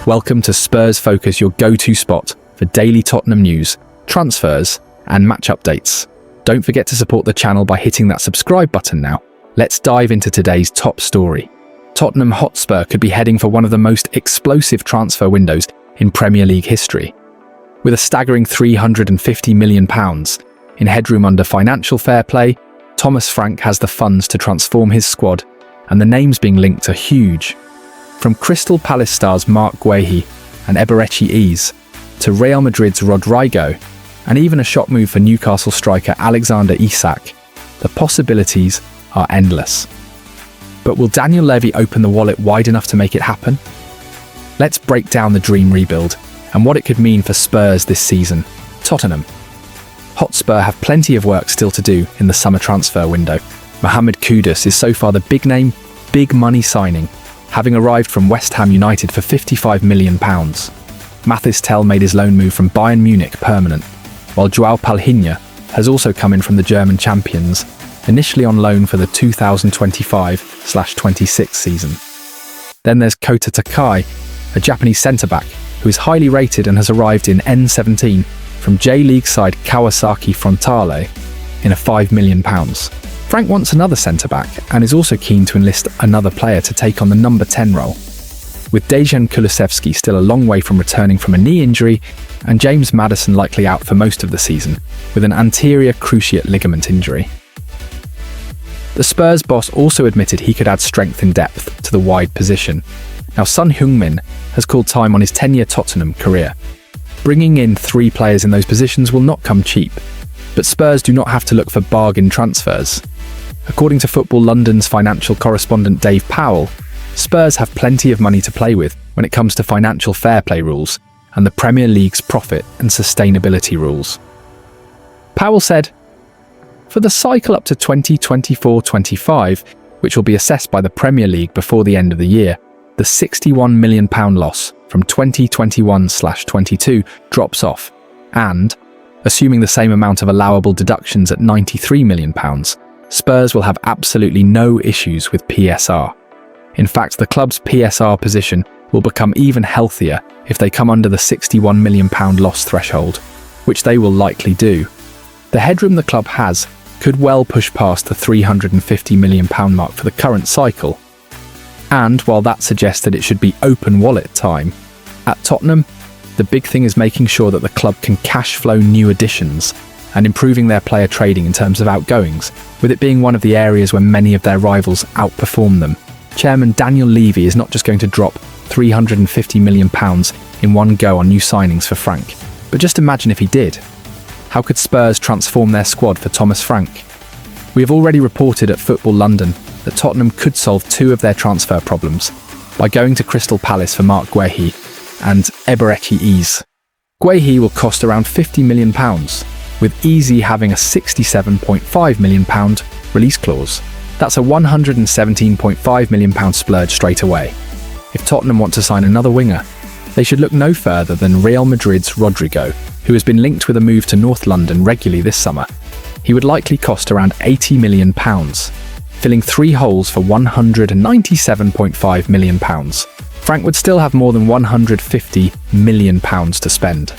Welcome to Spurs Focus, your go-to spot for daily Tottenham news, transfers, and match updates. Don't forget to support the channel by hitting that subscribe button now. Let's dive into today's top story. Tottenham Hotspur could be heading for one of the most explosive transfer windows in Premier League history. With a staggering £350 million in headroom under financial fair play, Thomas Frank has the funds to transform his squad, and the names being linked are huge. From Crystal Palace stars Mark Guehi and Eberechi to Real Madrid's Rodrygo, and even a shock move for Newcastle striker Alexander Isak, the possibilities are endless. But will Daniel Levy open the wallet wide enough to make it happen? Let's break down the dream rebuild and what it could mean for Spurs this season. Tottenham Hotspur have plenty of work still to do in the summer transfer window. Mohamed Kudus is so far the big name, big money signing, having arrived from West Ham United for £55 million. Mathis Tel made his loan move from Bayern Munich permanent, while Joao Palhinha has also come in from the German champions, initially on loan for the 2025/26 season. Then there's Kota Takai, a Japanese centre-back who is highly rated and has arrived in N17 from J-League side Kawasaki Frontale in a £5 million. Frank wants another centre-back and is also keen to enlist another player to take on the number 10 role. With Dejan Kulusevski still a long way from returning from a knee injury, and James Maddison likely out for most of the season, with an anterior cruciate ligament injury. The Spurs boss also admitted he could add strength and depth to the wide position. Now Son Heung-min has called time on his 10-year Tottenham career. Bringing in 3 players in those positions will not come cheap, but Spurs do not have to look for bargain transfers. According to Football London's financial correspondent Dave Powell, Spurs have plenty of money to play with when it comes to financial fair play rules and the Premier League's profit and sustainability rules. Powell said, "For the cycle up to 2024-25, which will be assessed by the Premier League before the end of the year, the £61 million loss from 2021/22 drops off, and, assuming the same amount of allowable deductions at £93 million, Spurs will have absolutely no issues with PSR. In fact, the club's PSR position will become even healthier if they come under the £61 million loss threshold, which they will likely do. The headroom the club has could well push past the £350 million mark for the current cycle. And while that suggests that it should be open wallet time, at Tottenham, the big thing is making sure that the club can cash flow new additions and improving their player trading in terms of outgoings, with it being one of the areas where many of their rivals outperform them. Chairman Daniel Levy is not just going to drop £350 million in one go on new signings for Frank, but just imagine if he did. How could Spurs transform their squad for Thomas Frank? We have already reported at Football London that Tottenham could solve 2 of their transfer problems by going to Crystal Palace for Mark Guehi and Eberechi. Guehi will cost around £50 million, with Easy having a £67.5 million release clause. That's a £117.5 million splurge straight away. If Tottenham want to sign another winger, they should look no further than Real Madrid's Rodrygo, who has been linked with a move to North London regularly this summer. He would likely cost around £80 million, filling 3 holes for £197.5 million. Frank would still have more than £150 million to spend.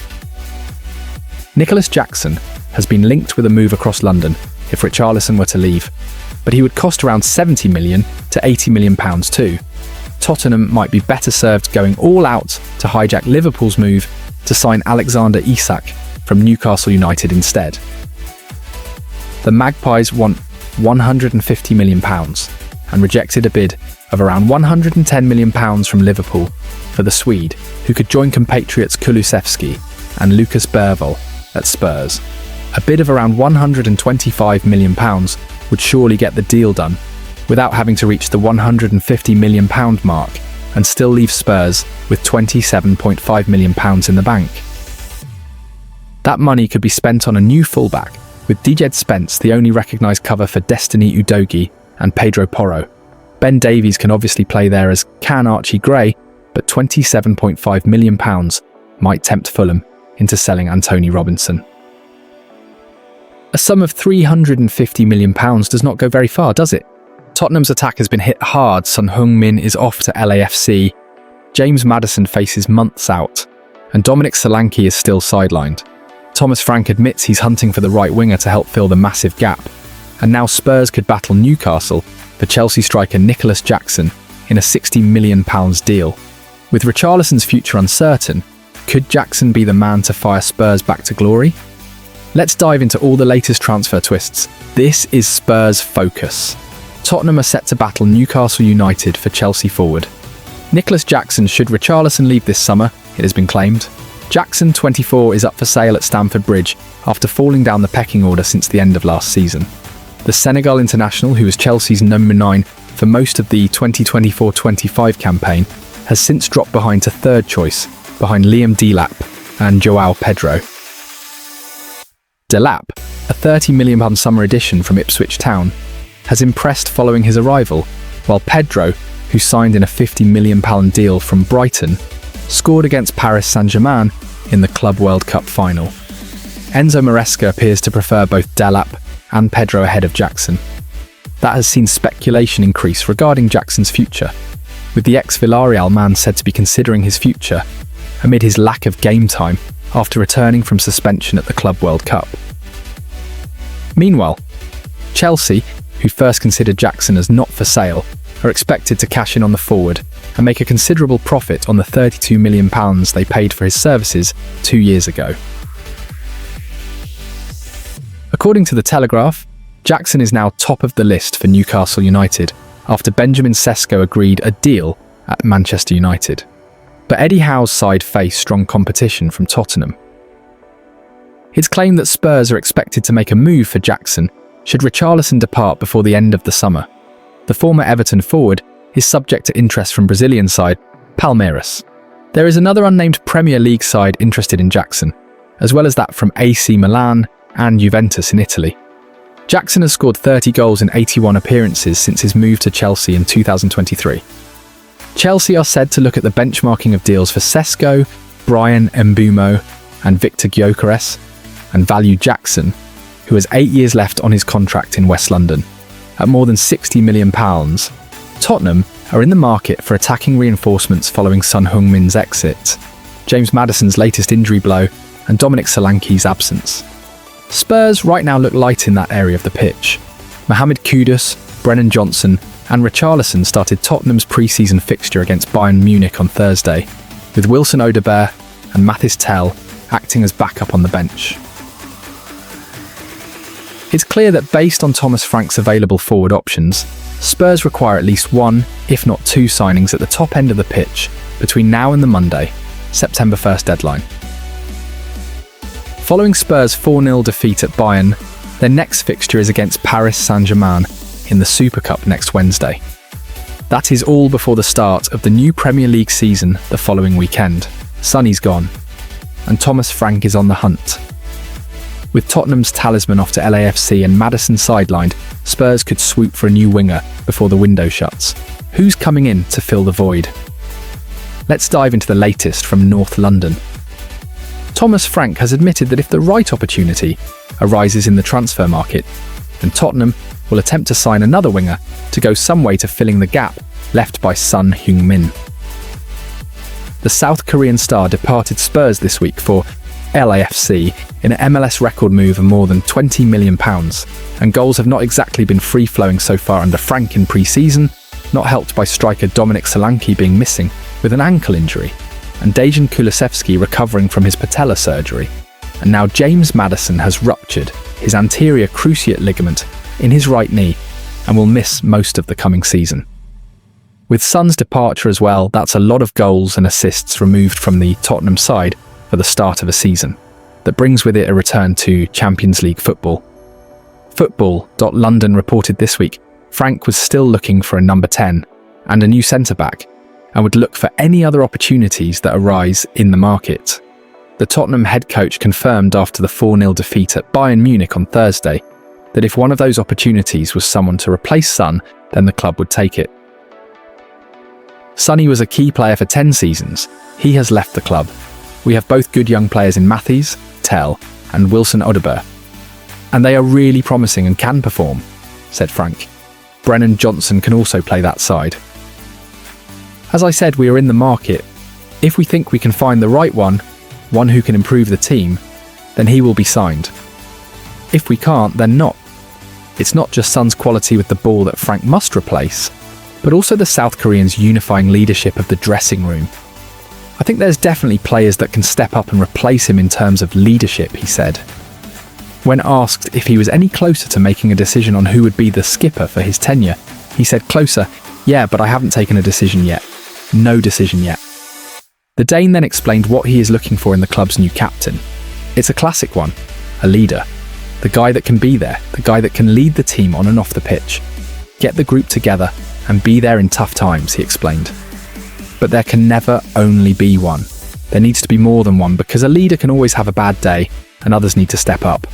Nicholas Jackson has been linked with a move across London if Richarlison were to leave, but he would cost around £70 million to £80 million too. Tottenham might be better served going all out to hijack Liverpool's move to sign Alexander Isak from Newcastle United instead. The Magpies want £150 million and rejected a bid of around £110 million from Liverpool for the Swede, who could join compatriots Kulusevski and Lucas Bergvall at Spurs. A bid of around £125 million would surely get the deal done, without having to reach the £150 million mark and still leave Spurs with £27.5 million in the bank. That money could be spent on a new fullback, with Djed Spence the only recognised cover for Destiny Udogie and Pedro Porro. Ben Davies can obviously play there, as can Archie Gray, but £27.5 million might tempt Fulham into selling Antonee Robinson. A sum of £350 million does not go very far, does it? Tottenham's attack has been hit hard. Son Heung-min is off to LAFC. James Maddison faces months out, and Dominic Solanke is still sidelined. Thomas Frank admits he's hunting for the right winger to help fill the massive gap, and now Spurs could battle Newcastle for Chelsea striker Nicholas Jackson in a £60 million deal. With Richarlison's future uncertain, could Jackson be the man to fire Spurs back to glory? Let's dive into all the latest transfer twists. This is Spurs Focus. Tottenham are set to battle Newcastle United for Chelsea forward. Nicholas Jackson should Richarlison leave this summer, it has been claimed. Jackson, 24, is up for sale at Stamford Bridge after falling down the pecking order since the end of last season. The Senegal international, who was Chelsea's number 9 for most of the 2024-25 campaign, has since dropped behind to third choice, behind Liam Delap and Joao Pedro. Delap, a £30 million summer addition from Ipswich Town, has impressed following his arrival, while Pedro, who signed in a £50 million deal from Brighton, scored against Paris Saint-Germain in the Club World Cup final. Enzo Maresca appears to prefer both Delap and Pedro ahead of Jackson. That has seen speculation increase regarding Jackson's future, with the ex-Villarreal man said to be considering his future amid his lack of game time after returning from suspension at the Club World Cup. Meanwhile, Chelsea, who first considered Jackson as not for sale, are expected to cash in on the forward and make a considerable profit on the £32 million they paid for his services 2 years ago. According to The Telegraph, Jackson is now top of the list for Newcastle United after Benjamin Sesko agreed a deal at Manchester United. But Eddie Howe's side face strong competition from Tottenham. It's claimed that Spurs are expected to make a move for Jackson should Richarlison depart before the end of the summer. The former Everton forward is subject to interest from Brazilian side Palmeiras. There is another unnamed Premier League side interested in Jackson, as well as that from AC Milan and Juventus in Italy. Jackson has scored 30 goals in 81 appearances since his move to Chelsea in 2023. Chelsea are said to look at the benchmarking of deals for Sesko, Brian Mbeumo and Victor Gyökeres, and value Jackson, who has 8 years left on his contract in West London, at more than £60 million. Tottenham are in the market for attacking reinforcements following Son Heung-min's exit, James Maddison's latest injury blow, and Dominic Solanke's absence. Spurs right now look light in that area of the pitch. Mohamed Kudus, Brennan Johnson and Richarlison started Tottenham's pre-season fixture against Bayern Munich on Thursday, with Wilson Odobert and Mathis Tel acting as backup on the bench. It's clear that based on Thomas Frank's available forward options, Spurs require at least one, if not two signings at the top end of the pitch between now and the Monday, September 1st deadline. Following Spurs' 4-0 defeat at Bayern, their next fixture is against Paris Saint-Germain in the Super Cup next Wednesday. That is all before the start of the new Premier League season the following weekend. Sonny's gone, and Thomas Frank is on the hunt. With Tottenham's talisman off to LAFC and Maddison sidelined, Spurs could swoop for a new winger before the window shuts. Who's coming in to fill the void? Let's dive into the latest from North London. Thomas Frank has admitted that if the right opportunity arises in the transfer market, then Tottenham will attempt to sign another winger to go some way to filling the gap left by Son Heung-min. The South Korean star departed Spurs this week for LAFC in an MLS record move of more than £20 million, and goals have not exactly been free-flowing so far under Frank in pre-season, not helped by striker Dominic Solanke being missing with an ankle injury, and Dejan Kulusevski recovering from his patella surgery, and now James Maddison has ruptured his anterior cruciate ligament in his right knee and will miss most of the coming season. With Son's departure as well, that's a lot of goals and assists removed from the Tottenham side for the start of a season that brings with it a return to Champions League football. Football.London reported this week Frank was still looking for a number 10 and a new centre-back, and would look for any other opportunities that arise in the market. The Tottenham head coach confirmed after the 4-0 defeat at Bayern Munich on Thursday that if one of those opportunities was someone to replace Son, then the club would take it. Sonny was a key player for 10 seasons. He has left the club. We have both good young players in Mathis, Tel and Wilson Odobert, and they are really promising and can perform, said Frank. Brennan Johnson can also play that side. As I said, we are in the market. If we think we can find the right one who can improve the team, then he will be signed. If we can't, then not. It's not just Son's quality with the ball that Frank must replace, but also the South Koreans' unifying leadership of the dressing room. I think there's definitely players that can step up and replace him in terms of leadership, he said. When asked if he was any closer to making a decision on who would be the skipper for his tenure, he said, "Closer, yeah, but I haven't taken a decision yet. No decision yet." The Dane then explained what he is looking for in the club's new captain. It's a classic one, a leader. The guy that can be there, the guy that can lead the team on and off the pitch. Get the group together and be there in tough times, he explained. But there can never only be one. There needs to be more than one, because a leader can always have a bad day and others need to step up.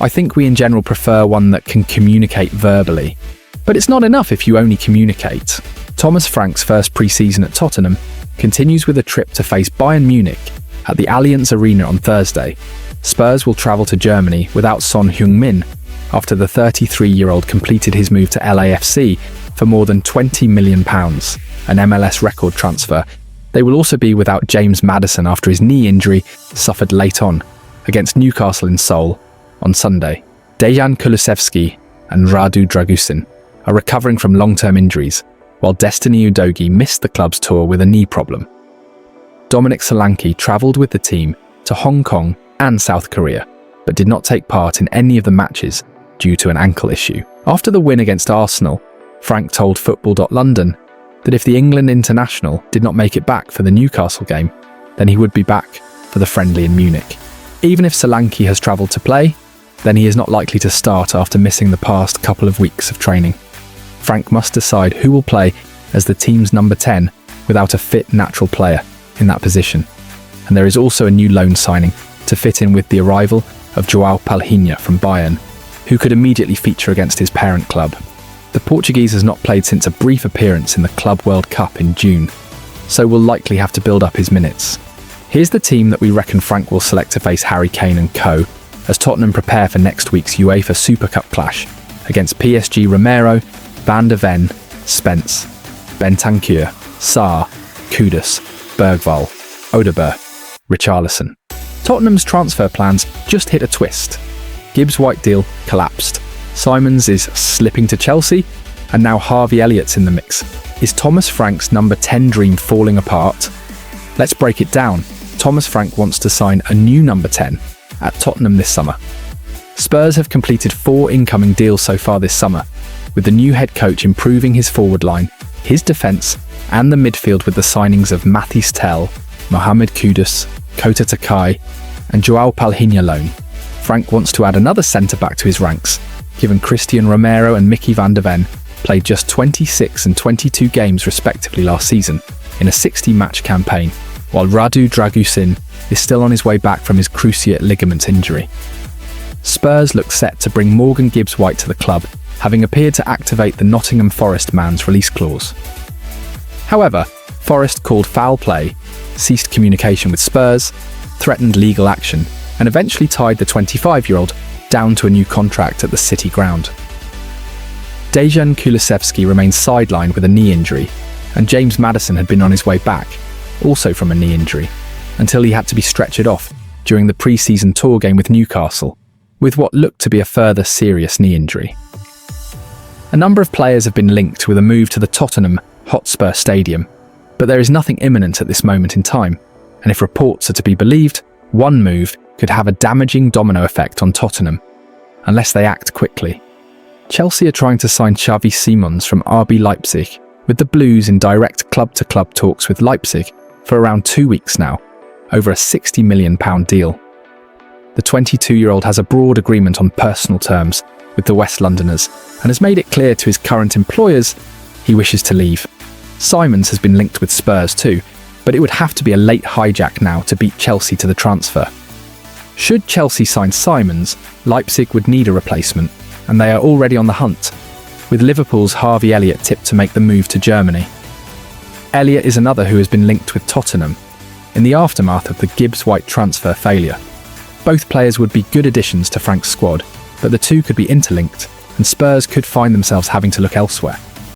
I think we in general prefer one that can communicate verbally. But it's not enough if you only communicate. Thomas Frank's first pre-season at Tottenham continues with a trip to face Bayern Munich at the Allianz Arena on Thursday. Spurs will travel to Germany without Son Heung-min after the 33-year-old completed his move to LAFC for more than £20 million, an MLS record transfer. They will also be without James Maddison after his knee injury suffered late on against Newcastle in Seoul on Sunday. Dejan Kulusevski and Rodrygo are recovering from long-term injuries, while Destiny Udogie missed the club's tour with a knee problem. Dominic Solanke travelled with the team to Hong Kong and South Korea, but did not take part in any of the matches due to an ankle issue. After the win against Arsenal, Frank told Football.London that if the England international did not make it back for the Newcastle game, then he would be back for the friendly in Munich. Even if Solanke has travelled to play, then he is not likely to start after missing the past couple of weeks of training. Frank must decide who will play as the team's number 10 without a fit natural player in that position. And there is also a new loan signing to fit in with the arrival of João Palhinha from Bayern, who could immediately feature against his parent club. The Portuguese has not played since a brief appearance in the Club World Cup in June, so will likely have to build up his minutes. Here's the team that we reckon Frank will select to face Harry Kane and co. as Tottenham prepare for next week's UEFA Super Cup clash against PSG. Romero, Van de Ven, Spence, Bentancur, Sarr, Kudus, Bergvall, Odegaard, Richarlison. Tottenham's transfer plans just hit a twist. Gibbs-White deal collapsed. Simons is slipping to Chelsea, and now Harvey Elliott's in the mix. Is Thomas Frank's number 10 dream falling apart? Let's break it down. Thomas Frank wants to sign a new number 10 at Tottenham this summer. Spurs have completed 4 incoming deals so far this summer, with the new head coach improving his forward line, his defence, and the midfield with the signings of Mathys Tel, Mohamed Kudus, Kota Takai, and João Palhinha loan. Frank wants to add another centre-back to his ranks, given Christian Romero and Mickey van der Ven played just 26 and 22 games respectively last season in a 60-match campaign, while Rodrygo is still on his way back from his cruciate ligament injury. Spurs look set to bring Morgan Gibbs-White to the club, having appeared to activate the Nottingham Forest man's release clause. However, Forest called foul play, ceased communication with Spurs, threatened legal action, and eventually tied the 25-year-old down to a new contract at the City ground. Dejan Kulusevski remains sidelined with a knee injury, and James Maddison had been on his way back, also from a knee injury, until he had to be stretchered off during the pre-season tour game with Newcastle, with what looked to be a further serious knee injury. A number of players have been linked with a move to the Tottenham Hotspur stadium, but there is nothing imminent at this moment in time, and if reports are to be believed, one move could have a damaging domino effect on Tottenham, unless they act quickly. Chelsea are trying to sign Xavi Simons from RB Leipzig, with the Blues in direct club-to-club talks with Leipzig for around 2 weeks now, over a £60 million deal. The 22-year-old has a broad agreement on personal terms with the West Londoners and has made it clear to his current employers he wishes to leave. Simons has been linked with Spurs too, but it would have to be a late hijack now to beat Chelsea to the transfer. Should Chelsea sign Simons, Leipzig would need a replacement, and they are already on the hunt, with Liverpool's Harvey Elliott tipped to make the move to Germany. Elliott is another who has been linked with Tottenham in the aftermath of the Gibbs-White transfer failure. Both players would be good additions to Frank's squad, but the two could be interlinked, and Spurs could find themselves having to look elsewhere.